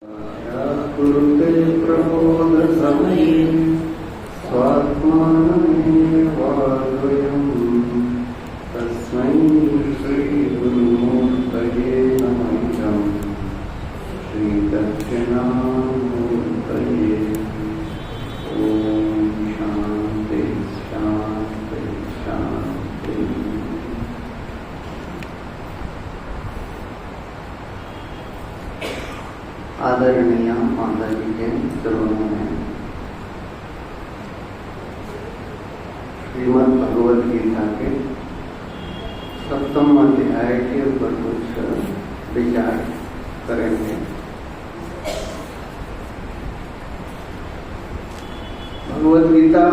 कुरुते प्रबोधसमये स्वात्मानमेवाद्वयम् तस्मै श्रीगुरुमूर्तये नमः। श्रीदक्षिणामूर्तये ॐ शान्ति शान्ति शान्ति। आदरणीय माता जी के चरणों में श्रीमद् भगवद गीता के 7वें अध्याय के ऊपर कुछ विचार करेंगे। भगवद गीता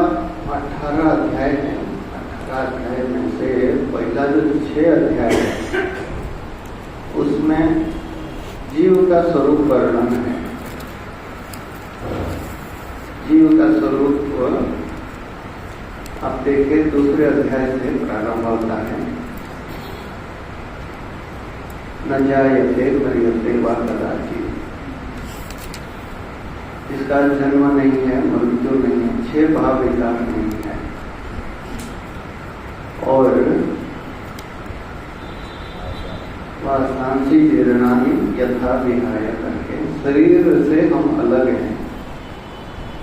18 अध्याय है। 18 अध्याय में से पहला जो 6 अध्याय है उसमें जीव का स्वरूप वर्णन है। जीव का स्वरूप आप देखिए दूसरे अध्याय से प्रारंभ होता है। न जायते मरियते वा कदाचित्, इसका जन्म नहीं है, मृत्यु नहीं है, 6 भाव विकार नहीं है। और सांसी जीर्णानी यथा विहाय करके शरीर से हम अलग हैं।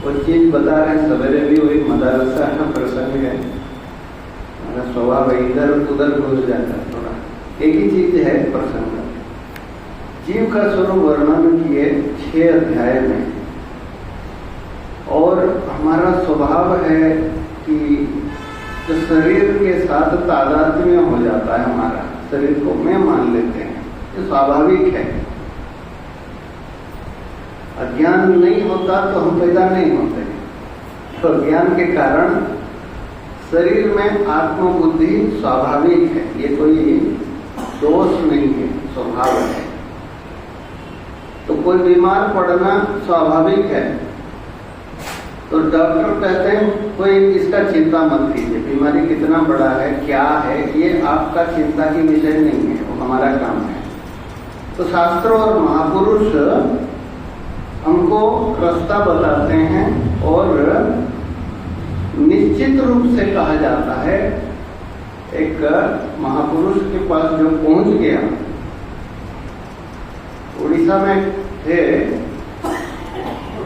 वो चीज बता रहे हैं। सवेरे भी वही मदरसा प्रसंग है। हमारा स्वभाव इधर उधर घुस जाता है थोड़ा। एक ही चीज है प्रसंग। जीव का स्वरूप वर्णन किए 6 अध्याय में। और हमारा स्वभाव है कि जो शरीर के साथ तादात्म्य हो जाता है, हमारा शरीर को मैं मान लेते हैं, ये स्वाभाविक है। अज्ञान नहीं होता तो हम पैदा नहीं होते। तो ज्ञान के कारण शरीर में आत्मबुद्धि स्वाभाविक है, ये कोई दोष नहीं है, स्वभाव है। तो कोई बीमार पड़ना स्वाभाविक है। तो डॉक्टर कहते हैं कोई इसका चिंता मत कीजिए, बीमारी कितना बड़ा है, क्या है, ये आपका चिंता की विषय नहीं है, वो हमारा काम है। तो शास्त्र और महापुरुष हमको रास्ता बताते हैं। और निश्चित रूप से कहा जाता है, एक महापुरुष के पास जो पहुंच गया, उड़ीसा में थे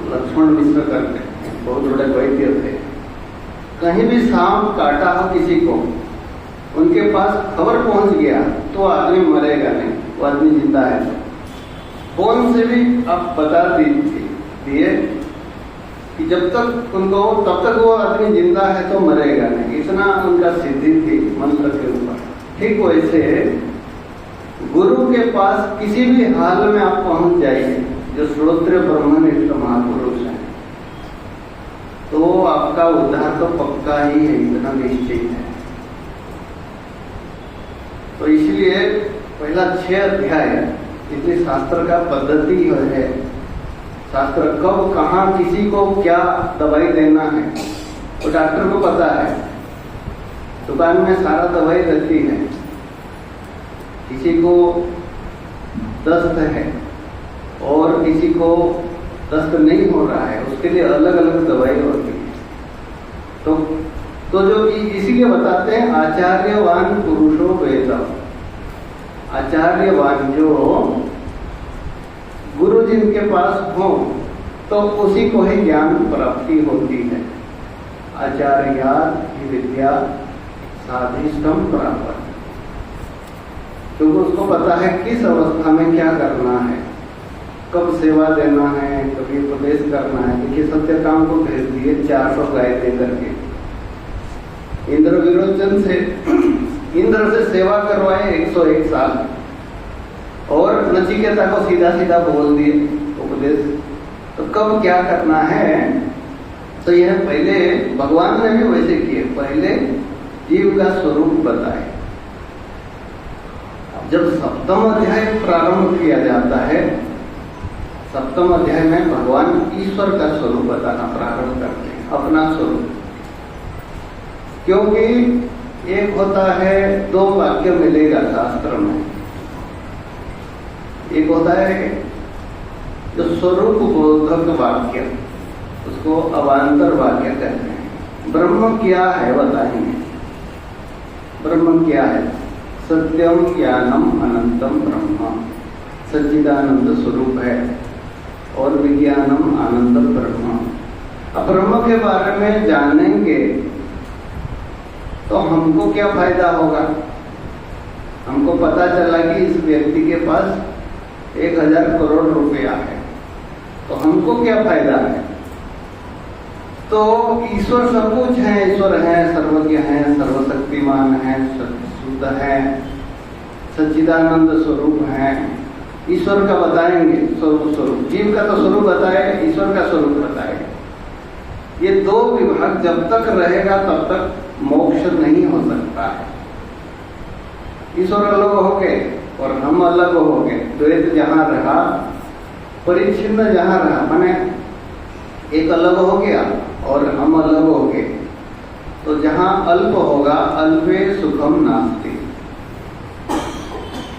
लक्ष्मण मिश्र करके, बहुत बड़े वैद्य थे। कहीं भी सांप काटा हो किसी को, उनके पास खबर पहुंच गया तो आदमी मरेगा नहीं, वो आदमी जिंदा है। फोन से भी आप बता दिए कि जब तक उनको तब तक वो आदमी जिंदा है तो मरेगा नहीं, इतना उनका सिद्धि थी मंत्र के ऊपर। ठीक वैसे गुरु के पास किसी भी हाल में आप पहुंच जाइए, जो श्रोत्र ब्रह्मनिष्ठ महापुरुष है, तो आपका उद्धार तो पक्का ही है, इतना निश्चित है। तो इसलिए पहला 6 अध्याय इतनी शास्त्र का पद्धति है। शास्त्र कब कहाँ किसी को क्या दवाई देना है वो डॉक्टर को पता है। दुकान में सारा दवाई रहती है। किसी को दस्त है और किसी को दस्त नहीं हो रहा है, उसके लिए अलग अलग दवाई होती है। तो जो इसीलिए बताते हैं आचार्यवान पुरुषो वेद। आचार्यवान जो गुरु जिनके पास हो तो उसी को ही ज्ञान प्राप्ति होती है। आचार्यात् ही विद्या साधिष्ठम प्राप्त, क्योंकि उसको पता है किस अवस्था में क्या करना है, कब सेवा देना है, कभी उपदेश करना है। देखिए सत्यकाम को भेज दिए 400 गाय दे करके, इंद्र विरोचन से इंद्र से सेवा करवाए 101 साल, और नचिकेता को सीधा सीधा बोल दिए उपदेश। तो कब क्या करना है, तो यह पहले भगवान ने भी वैसे किए, पहले जीव का स्वरूप बताए। जब 7वां अध्याय प्रारंभ किया जाता है, 7वें अध्याय में भगवान ईश्वर का स्वरूप बताना प्रारंभ करते हैं, अपना स्वरूप। क्योंकि एक होता है, 2 वाक्य मिलेगा शास्त्र में। एक होता है जो स्वरूप बोधक वाक्य, उसको अवान्तर वाक्य कहते हैं। ब्रह्म क्या है बताएंगे। ब्रह्म क्या है? सत्यम ज्ञानम अनंतम ब्रह्म, सच्चिदानंद स्वरूप है और विज्ञानम आनंद ब्रह्म। अब ब्रह्म के बारे में जानेंगे तो हमको क्या फायदा होगा? हमको पता चला कि इस व्यक्ति के पास 1000 करोड़ रुपया है, तो हमको क्या फायदा है? तो ईश्वर सब कुछ है, ईश्वर है, सर्वज्ञ है, सर्वशक्तिमान है, शुद्ध है, सच्चिदानंद स्वरूप है। ईश्वर का बताएंगे स्वरूप, जीव का तो स्वरूप बताए, ईश्वर का स्वरूप बताए। ये दो विभाग जब तक रहेगा तब तक मोक्ष नहीं हो सकता है। ईश्वर अलग हो गए और हम अलग हो गए, द्वैत जहां रहा, परिच्छिन्न जहां रहा, माने एक अलग हो गया और हम अलग हो गए, तो जहां अल्प होगा, अल्पे सुखम नास्ति।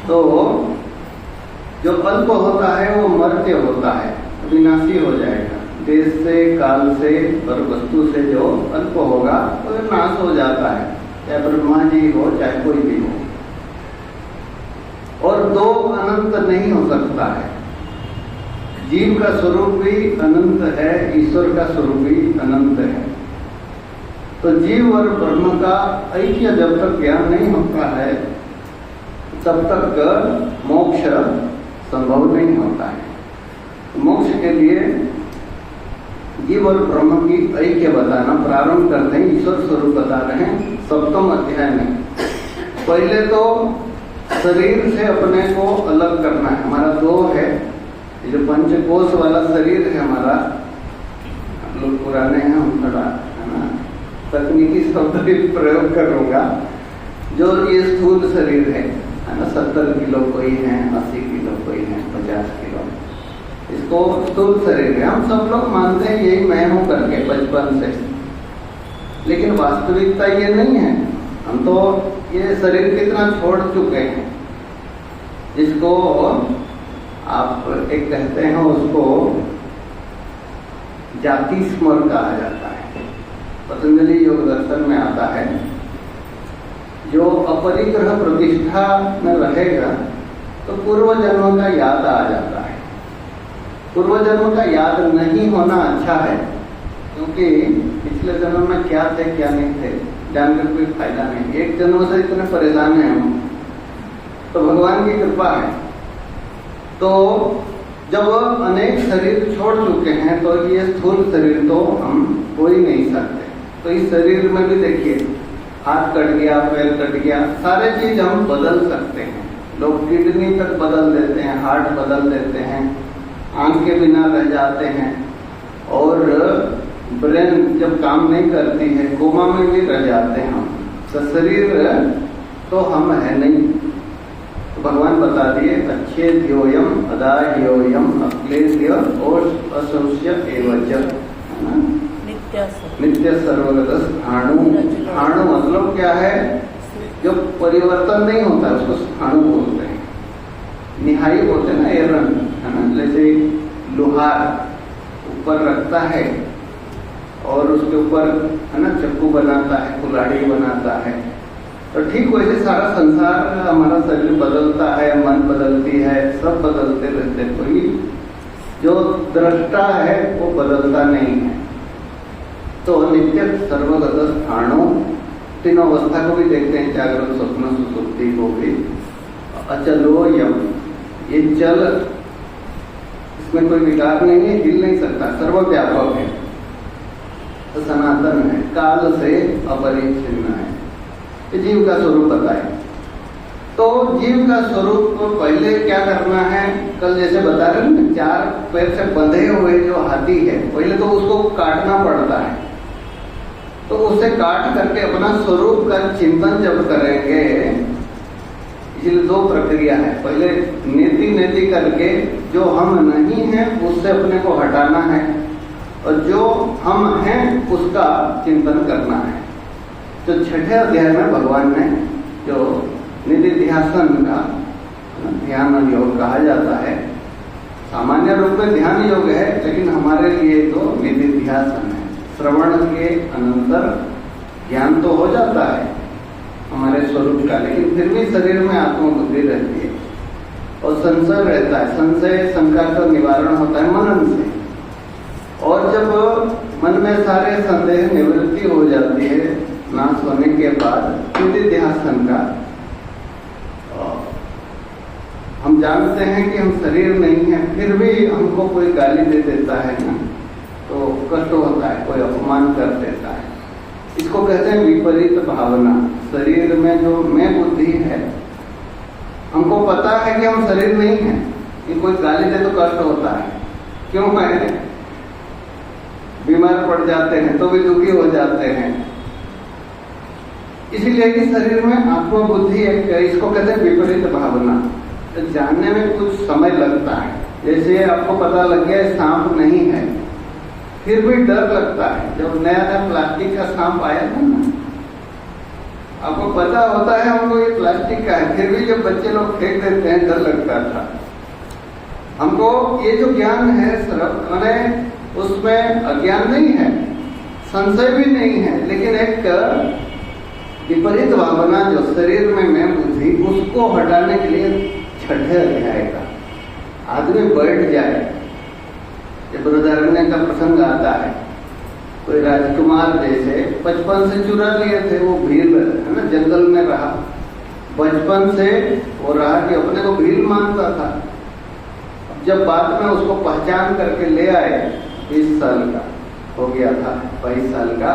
तो जो अल्प होता है वो मर्त्य होता है, विनाशी हो जाएगा। देश से, काल से और वस्तु से जो अल्प होगा तो नाश हो जाता है, चाहे ब्रह्मा जी हो चाहे कोई भी हो। और दो अनंत नहीं हो सकता है। जीव का स्वरूप भी अनंत है, ईश्वर का स्वरूप भी अनंत है। तो जीव और ब्रह्म का ऐक्य जब तक ज्ञान नहीं होता है तब तक मोक्ष संभव नहीं होता है। मोक्ष के लिए जीव और ब्रह्म की ऐक्य बताना प्रारंभ करते हैं। ईश्वर स्वरूप बता रहे हैं 7वें अध्याय में। पहले तो शरीर से अपने को अलग करना है। हमारा दो है, ये जो पंचकोश वाला शरीर है हमारा, हम लोग पुराने हैं, हम थोड़ा है ना तकनीकी शब्द भी प्रयोग करूंगा। जो ये स्थूल शरीर है ना, 70 किलो कोई है, 80 किलो कोई है, 50 किलो, इसको स्थूल शरीर है। हम सब लोग मानते हैं यही मैं हूं करके बचपन से, लेकिन वास्तविकता ये नहीं है। हम तो ये शरीर कितना छोड़ चुके हैं। जिसको आप एक कहते हैं, उसको जाति स्मर कहा जाता है। पतंजलि योग दर्शन में आता है, जो अपरिग्रह प्रतिष्ठा में रहेगा तो पूर्व जन्म का याद आ जाता है। पूर्व जन्म का याद नहीं होना अच्छा है, क्योंकि पिछले जन्म में क्या थे क्या नहीं थे जानकर कोई फायदा नहीं। एक जन्म से इतने परेशान हैं हम, तो भगवान की कृपा है। तो जब अनेक शरीर छोड़ चुके हैं तो ये स्थूल शरीर तो हम हो ही नहीं सकते। तो इस शरीर में भी देखिए, हाथ कट गया, पैर कट गया, सारे चीज हम बदल सकते हैं। लोग किडनी तक बदल देते हैं, हार्ट बदल देते हैं, आंख के बिना रह जाते हैं, और ब्रेन जब काम नहीं करती है कोमा में भी रह जाते हैं हम। तो शरीर तो हम है नहीं। तो भगवान बता दिए, अच्छे ध्योयम अदाह्योयम अक्लेद्य और असंशय एवच, है ना, नित्य सर्वगत स्थाणु। स्थाणु मतलब क्या है? जो परिवर्तन नहीं होता उसको स्थाणु बोलते हैं। निहाई बोलते हैं ना, एरन, है ना, जैसे लोहार ऊपर रखता है और उसके ऊपर है ना चक्कू बनाता है, कुल्हाड़ी बनाता है। तो ठीक वैसे सारा संसार, हमारा शरीर बदलता है, मन बदलती है, सब बदलते रहते। कोई जो दृष्टा है वो बदलता नहीं है। तो नित्य सर्वगत स्थाणु, तीनों अवस्था को भी देखते हैं, जागृत, स्वप्न, सुसुप्ति को भी। अचलो यम, ये चल, इसमें कोई विकार नहीं है, हिल नहीं सकता, सर्वव्यापक है, तो सनातन है, काल से अपरिच्छिन्न है। ये जीव का स्वरूप बताए। तो जीव का स्वरूप को पहले क्या करना है? कल जैसे बता रहे ना, 4 पैर से बंधे हुए जो हाथी है, पहले तो उसको काटना पड़ता है। तो उसे काट करके अपना स्वरूप का चिंतन जब करेंगे, इसलिए 2 प्रक्रिया है। पहले नेति नेति करके जो हम नहीं हैं उससे अपने को हटाना है, और जो हम हैं उसका चिंतन करना है। तो 6ठे अध्याय में भगवान ने जो निधिध्यासन का ध्यान योग कहा जाता है, सामान्य रूप में ध्यान योग है, लेकिन हमारे लिए तो निधिध्यासन है। श्रवण के अनंतर ज्ञान तो हो जाता है हमारे स्वरूप का, लेकिन फिर भी शरीर में आत्मबुद्धि रहती है और संशय रहता है। संशय शंका का निवारण होता है मनन से, और जब मन में सारे संदेह निवृत्ति हो जाती है नाश होने के बाद निधिध्यासन का, हम जानते हैं कि हम शरीर नहीं है, फिर भी हमको कोई गाली दे देता है ना, तो कष्ट होता है, कोई अपमान कर देता है। इसको कहते हैं विपरीत भावना। शरीर में जो मैं बुद्धि है, हमको पता है कि हम शरीर नहीं है, कि कोई गाली दे तो कष्ट होता है, क्यों है, बीमार पड़ जाते हैं तो भी दुखी हो जाते हैं। इसीलिए कि शरीर में आत्मबुद्धि एक, इसको कहते हैं विपरीत भावना। तो जानने में कुछ समय लगता है। जैसे आपको पता लग गया सांप नहीं है, फिर भी डर लगता है। जब नया नया प्लास्टिक का सांप आया था ना, आपको पता होता है हमको ये प्लास्टिक का है, फिर भी जब बच्चे लोग फेंक देते हैं डर लगता था हमको। ये जो ज्ञान है मैंने उसमें अज्ञान नहीं है, संशय भी नहीं है, लेकिन एक विपरीत भावना जो शरीर में मैं बुद्धि, उसको हटाने के लिए छठे अध्याय का आदमी बैठ जाए। जब बृहदारण्य का प्रसंग आता है, कोई राजकुमार जैसे बचपन से चुरा लिए थे, वो भील है ना, जंगल में रहा, बचपन से वो रहा कि अपने को भील मानता था। जब बाद में उसको पहचान करके ले आए, 20 साल का हो गया था, 22 साल का,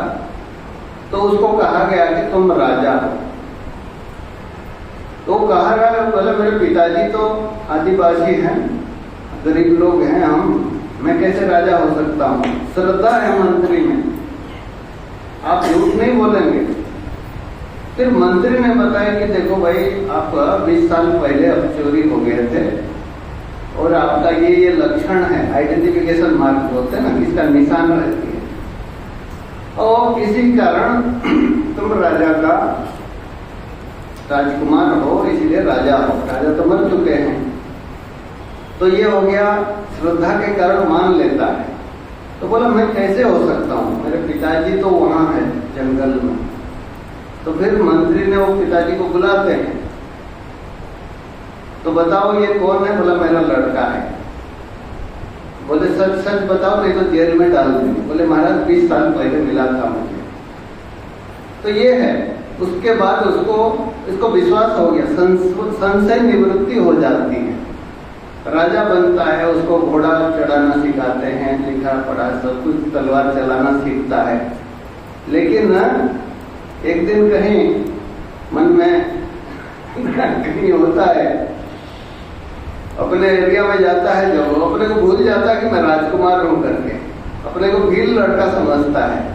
तो उसको कहा गया कि तुम राजा हो। तो कहा रहा है, बोले मेरे पिताजी तो आदिवासी हैं, गरीब लोग हैं हम, मैं कैसे राजा हो सकता हूँ। श्रद्धा है मंत्री में, आप झूठ नहीं बोलेंगे। फिर मंत्री ने बताया कि देखो भाई, आप 20 साल पहले अब चोरी हो गए थे और आपका ये लक्षण है, आइडेंटिफिकेशन मार्क बोलते हैं ना, किसका निशान रहती है, और इसी कारण तुम राजा का राजकुमार हो, इसलिए राजा हो। राजा तो मर चुके हैं। तो ये हो गया, श्रद्धा के कारण मान लेता है। तो बोला मैं कैसे हो सकता हूँ, मेरे पिताजी तो वहां है जंगल में। तो फिर मंत्री ने वो पिताजी को बुलाते हैं, तो बताओ ये कौन है। बोला मेरा लड़का है। बोले सच सच बताओ, नहीं तो जेल में डाल देंगे। बोले महाराज 20 साल पहले मिला था मुझे। तो ये है। उसके बाद इसको विश्वास हो गया, संशय निवृत्ति हो जाती है, राजा बनता है। उसको घोड़ा चढ़ाना सिखाते हैं, लिखा पढ़ा सब कुछ, तलवार चलाना सीखता है। लेकिन एक दिन कहीं मन में कहीं होता है, अपने एरिया में जाता है, जब अपने को भूल जाता है कि मैं राजकुमार हूं करके, अपने को भील लड़का समझता है।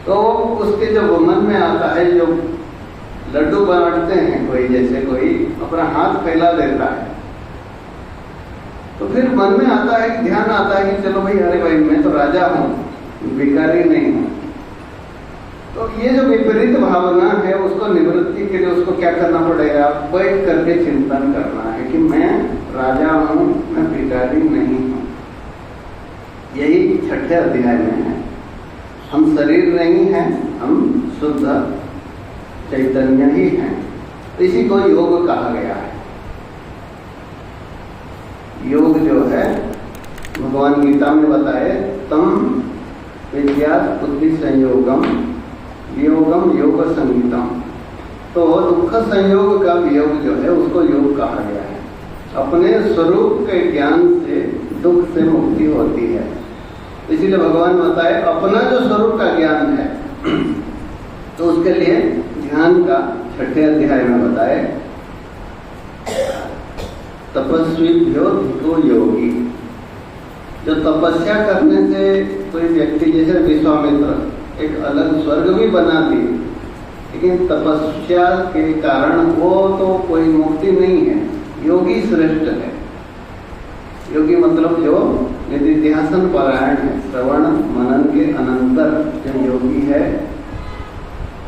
तो उसके जब मन में आता है, जो लड्डू बांटते हैं कोई, जैसे कोई अपना हाथ फैला देता है, तो फिर मन में आता है, ध्यान आता है कि चलो भाई, अरे भाई मैं तो राजा हूं, भिखारी नहीं हूं। तो ये जो विपरीत भावना है, उसको निवृत्ति के लिए उसको क्या करना पड़ेगा, बैठ करके चिंतन करना है कि मैं राजा हूं, मैं भिखारी नहीं हूं। यही छठे अध्याय में है। हम शरीर नहीं है, हम शुद्ध चैतन्य ही हैं। तो इसी को योग कहा गया है। योग जो है भगवान गीता में बताए, तम विद्या बुद्धि संयोगम वियोगम योग संगीतम। तो दुख संयोग का वियोग जो है उसको योग कहा गया है। अपने स्वरूप के ज्ञान से दुख से मुक्ति होती है। इसीलिए भगवान बताए अपना जो स्वरूप का ज्ञान है, तो उसके लिए ध्यान का छठे अध्याय में बताए, तपस्वीभ्यो धिको योगी। जो तपस्या करने से कोई व्यक्ति, जैसे विश्वामित्र एक अलग स्वर्ग भी बना दी, लेकिन तपस्या के कारण वो तो कोई मुक्ति नहीं है। योगी श्रेष्ठ है। योगी मतलब जो निधिध्यासन परायण है, श्रवण मनन के अनंतर जो योगी है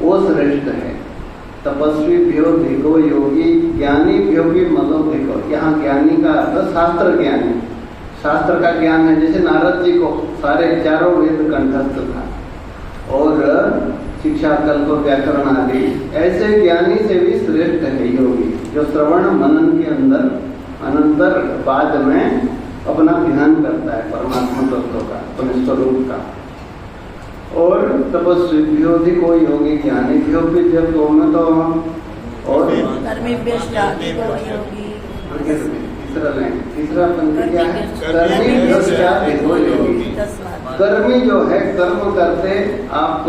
वो श्रेष्ठ है। तपस्वी भ्यो धिको योगी, ज्ञानी भ्यो भी मनो धिको। यहाँ ज्ञानी का अर्थ शास्त्र ज्ञानी, शास्त्र का ज्ञान है। जैसे नारद जी को सारे चारों वेद कंठस्थ था और शिक्षा, कल्प, व्याकरण आदि, ऐसे ज्ञानी से भी श्रेष्ठ है योगी, जो श्रवण मनन के अनंतर बाद में अपना ध्यान करता है परमात्मा तत्व का, अपने स्वरूप का। और तपस्वी भी को योगी, ज्ञानी भी तो में तो और तीसरा पंक्ति क्या है? कर्मी जो है, कर्म करते आप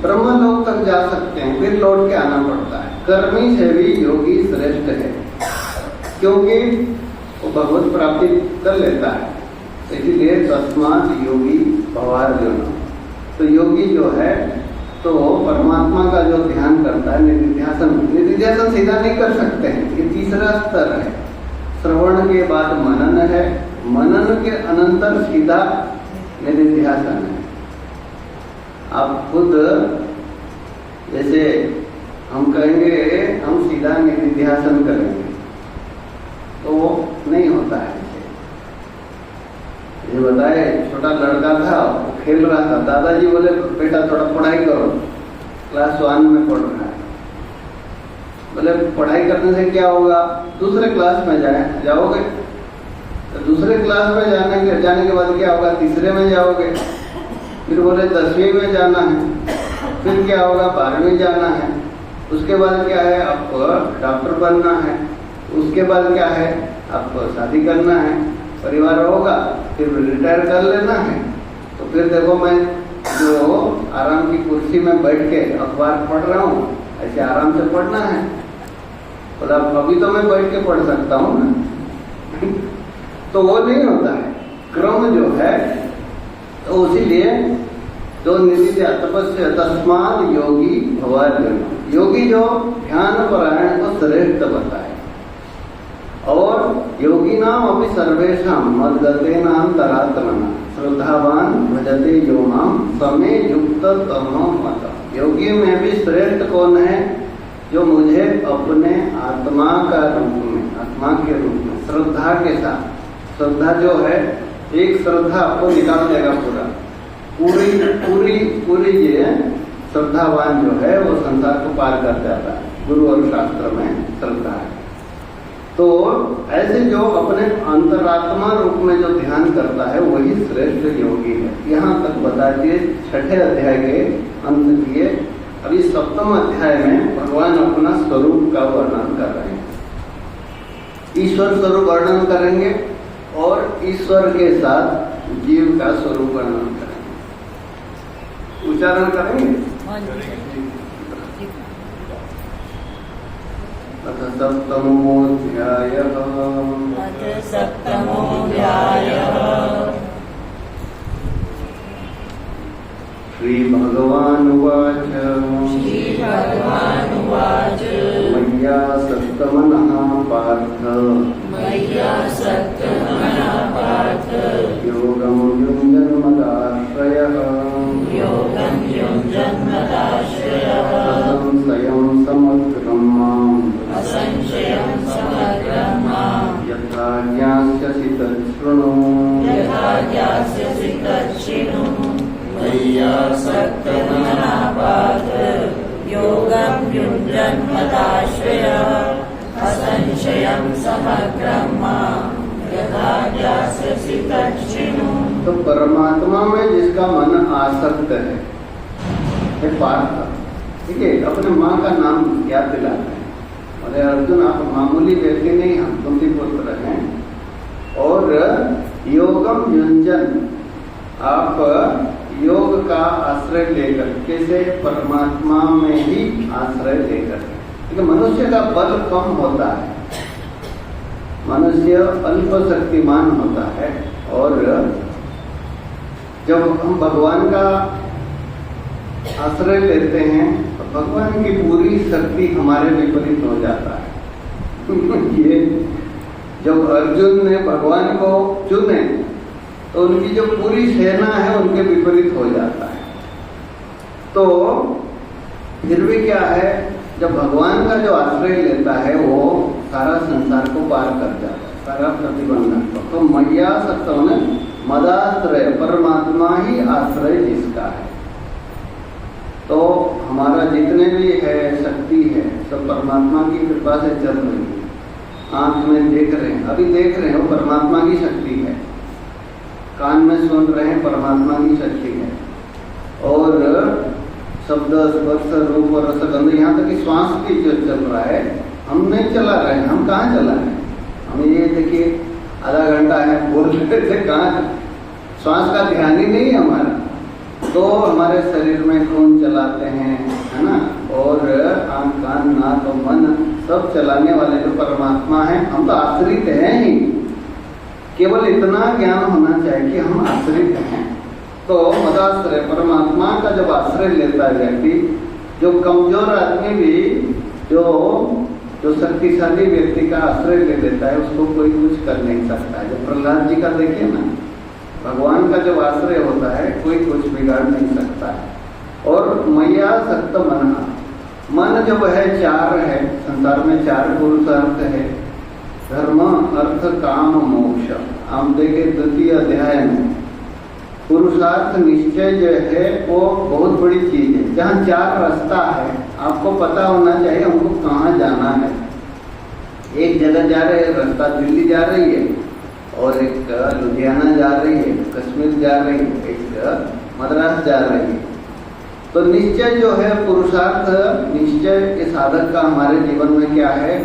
ब्रह्मलोक तक जा सकते हैं, फिर लौट के आना पड़ता है। कर्मी से भी योगी श्रेष्ठ है, क्योंकि वो भगवत प्राप्ति कर लेता है। इसलिए तस्मात् योगी भवार्जुन। तो योगी जो है तो परमात्मा का जो ध्यान करता है, निधिध्यासन सीधा नहीं कर सकते हैं, ये तीसरा स्तर है। श्रवण के बाद मनन है, मनन के अनंतर सीधा निधिध्यासन है। आप खुद जैसे हम कहेंगे हम सीधा निधिध्यासन करेंगे तो नहीं होता है। ये बताए, छोटा लड़का था, वो खेल रहा था, दादाजी बोले बेटा थोड़ा पढ़ाई करो, क्लास 1 में पढ़ रहा है। बोले पढ़ाई करने से क्या होगा? दूसरे क्लास में जाओगे, तो दूसरे क्लास में जाने के बाद क्या होगा? तीसरे में जाओगे। फिर बोले 10वीं में जाना है, फिर क्या होगा? 12वीं जाना है। उसके बाद क्या है? आपको डॉक्टर बनना है। उसके बाद क्या है? आपको शादी करना है, परिवार होगा, फिर रिटायर कर लेना है। तो फिर देखो, मैं जो आराम की कुर्सी में बैठ के अखबार पढ़ रहा हूँ, ऐसे आराम से पढ़ना है। बोला अभी तो मैं बैठ के पढ़ सकता हूँ ना तो वो नहीं होता है। क्रम जो है, तो इसीलिए जो निधि तपस्या तस्मात् योगी भवार्जुन। योगी जो ध्यान परायण को श्रेष्ठ बताए। और योगी नाम अभी सर्वेशा मद्गते नाम तरात्मना श्रद्धावान भजते यो माम समे युक्त तमो मत। योगी में भी श्रेष्ठ कौन है? जो मुझे अपने आत्मा का रूप में, आत्मा के रूप में श्रद्धा के साथ, श्रद्धा जो है एक श्रद्धा आपको निकाल देगा पूरी ये श्रद्धावान जो है वो संसार को पार कर जाता है। गुरु और शास्त्र में श्रद्धा है। तो ऐसे जो अपने अंतरात्मा रूप में जो ध्यान करता है वही श्रेष्ठ योगी है। यहाँ तक बता दिए 6ठे अध्याय के अंत किए। अभी 7वें अध्याय में भगवान अपना स्वरूप का वर्णन कर रहे हैं। ईश्वर स्वरूप वर्णन करेंगे और ईश्वर के साथ जीव का स्वरूप वर्णन करेंगे। उच्चारण करेंगे। अथ सप्तमोऽध्यायः। श्रीभगवानुवाच। मय्या सप्तमनः पार्थ। योगं युञ्जन्मदाश्रयः। असंशयं समग्रं माम्। यथा ज्ञास्यसि तच्छृणु। योगं युञ्जन्मदाश्रयः असंशयं समग्रं माम् यथा ज्ञास्यसि तच्छृणु। तो परमात्मा में जिसका मन आसक्त है पार्थ, ठीक है, अपने माँ का नाम याद दिलाते हैं। अरे अर्जुन, आप मामूली व्यक्ति नहीं, हम कुंती पुत्र हैं। और योगम युञ्जन, आप योग का आश्रय लेकर, कैसे? परमात्मा में ही आश्रय लेकर। ठीक है, मनुष्य का बल कम होता है, मनुष्य अल्प शक्तिमान होता है। और जब हम भगवान का आश्रय लेते हैं तो भगवान की पूरी शक्ति हमारे विपरीत हो जाता है। ये जब अर्जुन ने भगवान को चुने तो उनकी जो पूरी सेना है उनके विपरीत हो जाता है। तो फिर भी क्या है, जब भगवान का जो आश्रय लेता है वो सारा संसार को पार कर जाता है। सारा प्रतिबंधक। तो मय्यासक्त होने मदाश्रय, परमात्मा ही आश्रय जिसका है। तो हमारा जितने भी है शक्ति है सब परमात्मा की कृपा से चल रही है। आंख में देख रहे हैं, अभी देख रहे हैं, वो परमात्मा की शक्ति है। कान में सुन रहे हैं, परमात्मा की शक्ति है। और शब्द, स्पर्श, रूप और रसगंध, यहाँ तक कि श्वास भी जो चल रहा है, हम नहीं चला रहे हैं। हम कहाँ चला रहे हैं? हम ये देखिए आधा घंटा है बोल रहे थे, कहाँ श्वास का ध्यान ही नहीं है हमारा। तो हमारे शरीर में खून चलाते हैं, है ना, और आंख, कान, नाक और मन सब चलाने वाले जो परमात्मा है, हम तो आश्रित हैं ही। केवल इतना ज्ञान होना चाहिए कि हम आश्रित हैं। तो मदाश्रय, परमात्मा का जब आश्रय लेता है व्यक्ति, जो कमजोर आदमी भी जो शक्तिशाली व्यक्ति का आश्रय ले लेता है, उसको कोई कुछ कर नहीं सकता है। जो प्रहलाद जी का देखिए ना, भगवान का जब आश्रय होता है कोई कुछ बिगाड़ नहीं सकता है। और मय्यासक्त मन जब है, चार है, संसार में चार पुरुषार्थ है, धर्म, अर्थ, काम, मोक्ष। हम देखे द्वितीय अध्याय में पुरुषार्थ निश्चय जो है वो बहुत बड़ी चीज है। जहाँ चार रास्ता है, आपको पता होना चाहिए हमको कहाँ जाना है। एक जगह जा रहे हैं, रास्ता दिल्ली जा रही है, और एक लुधियाना जा रही है, कश्मीर जा रही है, एक मद्रास जा रही है। तो निश्चय जो है, पुरुषार्थ निश्चय के साधक का हमारे जीवन में क्या है?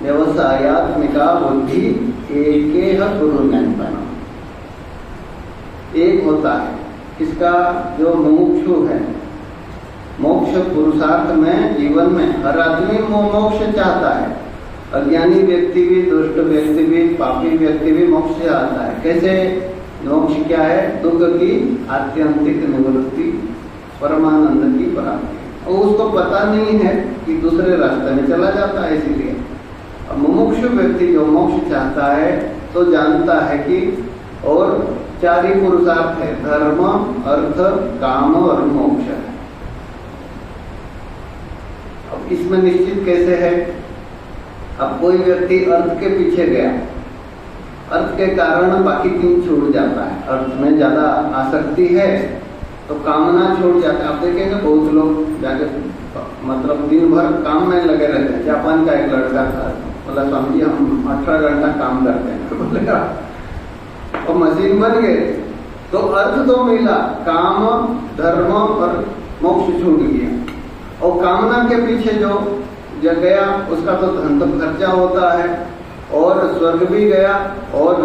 व्यवसायात्मिका बुद्धि एकेह गुरु नयनतन। एक होता है इसका जो मुमुक्षु है, मोक्ष पुरुषार्थ में जीवन में हर आदमी मोक्ष चाहता है। अज्ञानी व्यक्ति भी, दुष्ट व्यक्ति भी, पापी व्यक्ति भी मोक्ष चाहता है। कैसे? मोक्ष क्या है? दुख की आत्यंतिक निवृत्ति, परमानंद की प्राप्ति। और उसको पता नहीं है कि दूसरे रास्ते में चला जाता है। इसीलिए मुमुक्षु व्यक्ति जो मोक्ष चाहता है तो जानता है कि और चार ही पुरुषार्थ है, धर्म, अर्थ, काम और मोक्ष। अब इसमें निश्चित कैसे है? अब कोई व्यक्ति अर्थ के पीछे गया, अर्थ के कारण बाकी तीन छूट जाता है। अर्थ में ज्यादा आसक्ति है तो कामना छूट जाता है। आप देखेंगे बहुत लोग जाके मतलब दिन भर काम में लगे रहते हैं। जापान का एक लड़का था, बोला स्वामी जी हम 18 घंटा काम करते हैं। बोले और मशीन बन गए। तो अर्थ तो मिला, काम, धर्म और मोक्ष छूट गया। और कामना के पीछे जो गया उसका तो धन तो खर्चा होता है, और स्वर्ग भी गया और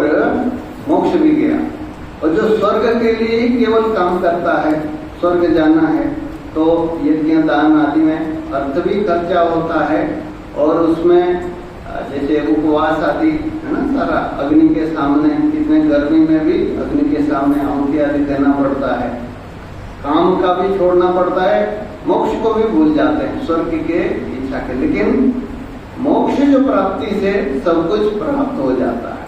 मोक्ष भी गया। और जो स्वर्ग के लिए ही केवल काम करता है, स्वर्ग जाना है, तो यज्ञ, दान आदि में अर्थ भी खर्चा होता है। और उसमें जैसे उपवास आदि है ना, सारा अग्नि के सामने, इतने गर्मी में भी अग्नि के सामने आहुति आदि देना पड़ता है। काम का भी छोड़ना पड़ता है, मोक्ष को भी भूल जाते हैं स्वर्ग के इच्छा के। लेकिन मोक्ष जो प्राप्ति से सब कुछ प्राप्त हो जाता है।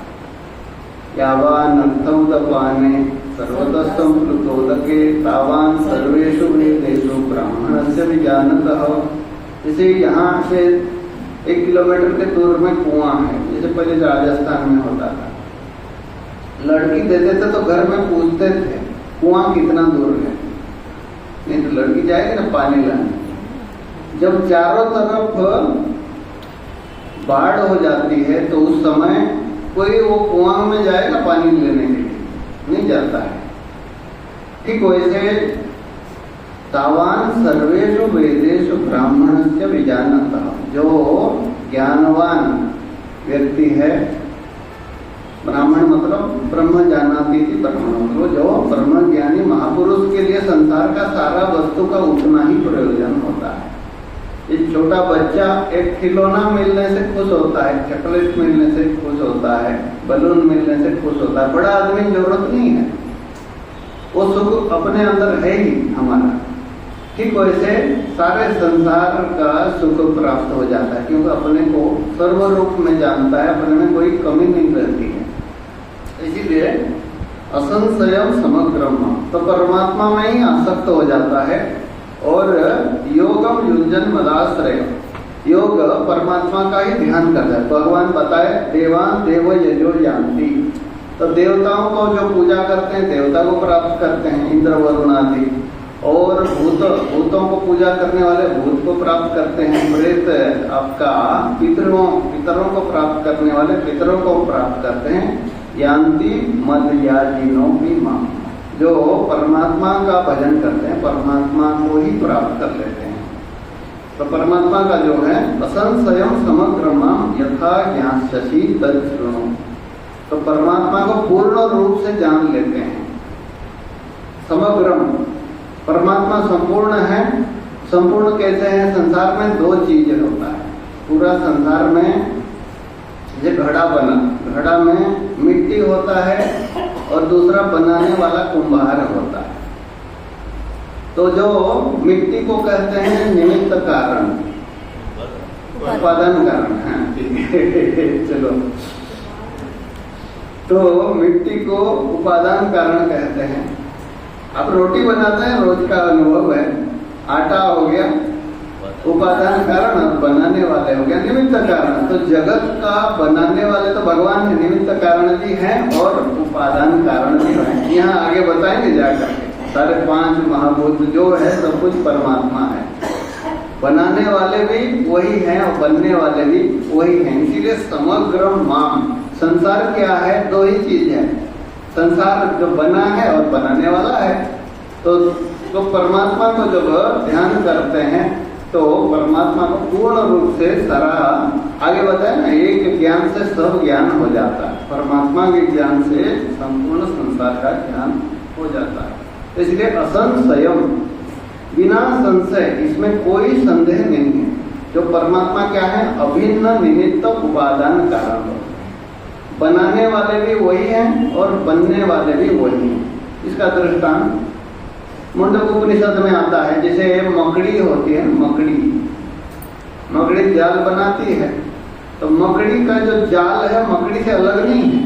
यावान अर्थौदपाने सर्वतस्तम प्लुतोदके तावान सर्वेषु वेदेषु ब्राह्मणस्य विजानतः। जैसे यहाँ से 1 किलोमीटर के दूर में कुआं है, जैसे पहले राजस्थान में होता था। लड़की देते थे तो घर में पूछते थे कुआं कितना दूर है, नहीं तो लड़की जाएगी ना पानी लाने। जब चारों तरफ बाढ़ हो जाती है तो उस समय कोई वो कुआं में जाएगा पानी लेने के लिए? नहीं जाता है। ठीक वैसे तावान सर्वेषु वेदेषु ब्राह्मणस्य विजानतः। जो ज्ञानवान व्यक्ति है, ब्राह्मण मतलब ब्रह्म जानाति थी, ब्राह्मण मतलब जो ब्रह्म ज्ञानी महापुरुष के लिए संसार का सारा वस्तु का उतना ही प्रयोजन होता है। एक छोटा बच्चा एक खिलौना मिलने से खुश होता है, चॉकलेट मिलने से खुश होता है, बलून मिलने से खुश होता है। बड़ा आदमी जरूरत नहीं है, वो सुख अपने अंदर है ही हमारा। ठीक वैसे सारे संसार का सुख प्राप्त हो जाता है, क्योंकि अपने को सर्वरूप में जानता है, अपने में कोई कमी नहीं रहती है। इसीलिए असंशयम समग्रम, तो परमात्मा में ही आसक्त हो जाता है। और योगम युंजन मदाश्रय, योग परमात्मा का ही ध्यान करता है। भगवान बताए देवान देव यजो यान्ति, तो देवताओं को जो पूजा करते हैं देवता को प्राप्त करते हैं, इंद्र वरुण आदि, और भूतों को पूजा करने वाले भूत को प्राप्त करते हैं, प्रेत आपका पितरों को प्राप्त करने वाले पितरों को प्राप्त करते हैं। यान्ति मद्याजिनो भी मां, जो परमात्मा का भजन करते हैं परमात्मा को ही प्राप्त कर लेते हैं। तो परमात्मा का जो है असंशयम समग्र माम यथा ज्ञास्यसि तच्छृणु, तो परमात्मा को पूर्ण रूप से जान लेते हैं। समग्रम, परमात्मा संपूर्ण है। संपूर्ण कैसे है? संसार में दो चीजें होता है। पूरा संसार में ये घड़ा बना, घड़ा में मिट्टी होता है और दूसरा बनाने वाला कुंभार होता है। तो जो मिट्टी को कहते हैं निमित्त कारण, उपादान कारण है। चलो, तो मिट्टी को उपादान कारण कहते हैं। आप रोटी बनाते हैं, रोज का अनुभव है, आटा हो गया उपादान कारण और बनाने वाले हो गया निमित्त कारण। तो जगत का बनाने वाले तो भगवान है, निमित्त कारण भी है और उपादान कारण भी है। यहाँ आगे बताएंगे जाकर के, सारे 5 महाभूत जो है सब कुछ परमात्मा है। बनाने वाले भी वही हैं और बनने वाले भी वही हैं। इसीलिए समग्र माम, संसार क्या है? दो ही चीज है, संसार जो बना है और बनाने वाला है। तो परमात्मा को जब ध्यान करते हैं तो परमात्मा को पूर्ण रूप से सारा, आगे बताए ना, एक ज्ञान से सब ज्ञान हो जाता है। परमात्मा के ज्ञान से संपूर्ण संसार का ज्ञान हो जाता है। इसलिए असंशयम, बिना संशय, इसमें कोई संदेह नहीं है। जो परमात्मा क्या है? अभिन्न निमित्त उपादान कारण। बनाने वाले भी वही हैं और बनने वाले भी वही हैं। इसका दृष्टांत मुंडक उपनिषद में आता है। जैसे मकड़ी होती है, मकड़ी जाल बनाती है, तो मकड़ी का जो जाल है मकड़ी से अलग नहीं है।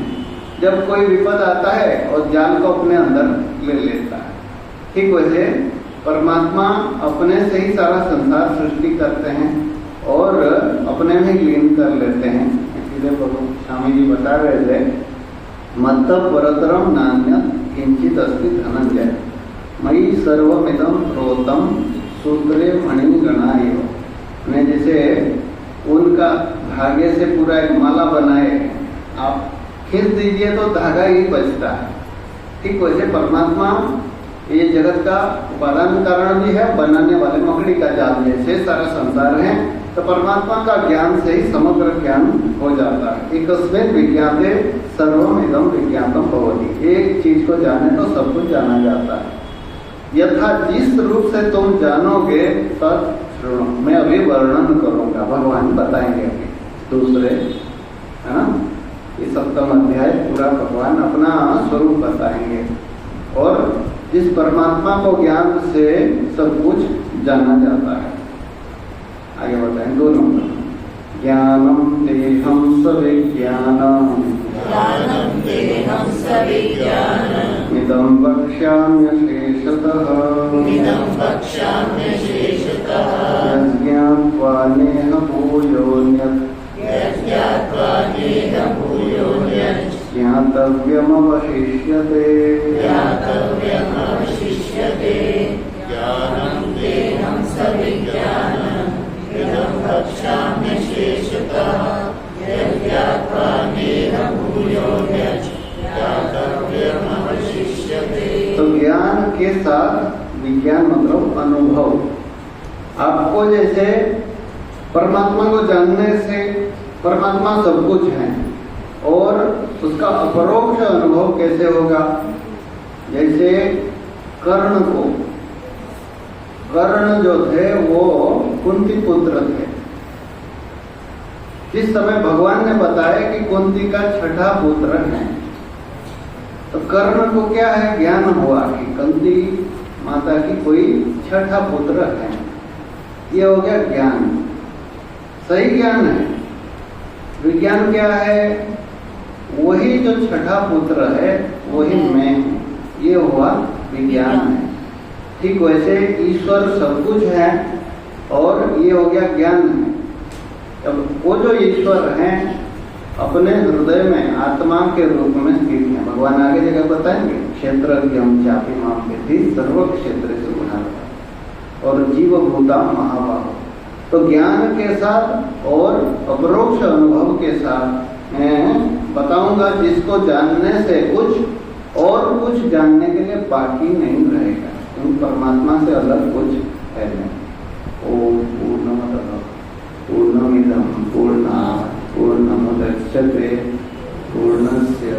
जब कोई विपद आता है और जाल को अपने अंदर ले लेता है। ठीक वैसे परमात्मा अपने से ही सारा संसार सृष्टि करते हैं और अपने में लीन कर लेते हैं। इसीलिए स्वामी जी बता रहे थे, मत्त परतरम नान्य किंचित अस्ति धनंजय, मयि सर्वमिदं प्रोतम सूत्रे मणिगणाय। ने जैसे उनका धागे से पूरा एक माला बनाए, आप खींच दीजिए तो धागा ही बचता है। ठीक वैसे परमात्मा ये जगत का उपादान कारण भी है, बनाने वाले मकड़ी का जाल जैसे सारा संसार है। तो परमात्मा का ज्ञान से ही समग्र ज्ञान हो जाता है। एकस्मिन् विज्ञाते सर्वमिदं विज्ञातम भवति, एक चीज को जाने तो सब कुछ जाना जाता है। यथा जिस रूप से तुम जानोगे तत् श्रृणु, मैं अभी वर्णन करूंगा, भगवान बताएंगे अभी दूसरे, है ना। ये 7वां अध्याय पूरा भगवान अपना स्वरूप बताएंगे और जिस परमात्मा को ज्ञान से सब कुछ जाना जाता है। आगे बताएं 2 नंबर, ज्ञानम देहम सविज्ञानम इदं वक्ष्याम्यशेषतः यज्ञात्वा नेह भूयोऽन्यत् ज्ञातव्यमवशिष्यते। तो ज्ञान के साथ विज्ञान मतलब अनुभव। आपको जैसे परमात्मा को जानने से परमात्मा सब कुछ है और उसका अपरोक्ष अनुभव कैसे होगा? जैसे कर्ण जो थे वो कुंती पुत्र थे। जिस समय भगवान ने बताया कि कुंती का 6ठा पुत्र है, तो कर्ण को क्या है? ज्ञान हुआ कि कुंती माता की कोई 6ठा पुत्र है। ये हो गया ज्ञान, सही ज्ञान है। विज्ञान क्या है? वही जो 6ठा पुत्र है वही मैं हूँ, ये हुआ विज्ञान है। ठीक वैसे ईश्वर सब कुछ है और ये हो गया ज्ञान है। अब वो जो ईश्वर हैं अपने हृदय में आत्मा के रूप में स्थित है। भगवान आगे जगह बताएंगे, क्षेत्र हम चापी माम विद्धि सर्व क्षेत्र से गुना और जीव भूता महाबाहो। तो ज्ञान के साथ और अपरोक्ष अनुभव के साथ मैं बताऊंगा, जिसको जानने से कुछ और कुछ जानने के लिए बाकी नहीं रहेगा, क्योंकि परमात्मा से अलग कुछ है नहीं। ओम पूर्णमदः पूर्णमिदं पूर्णात् पूर्णमुदच्यते पूर्णस्य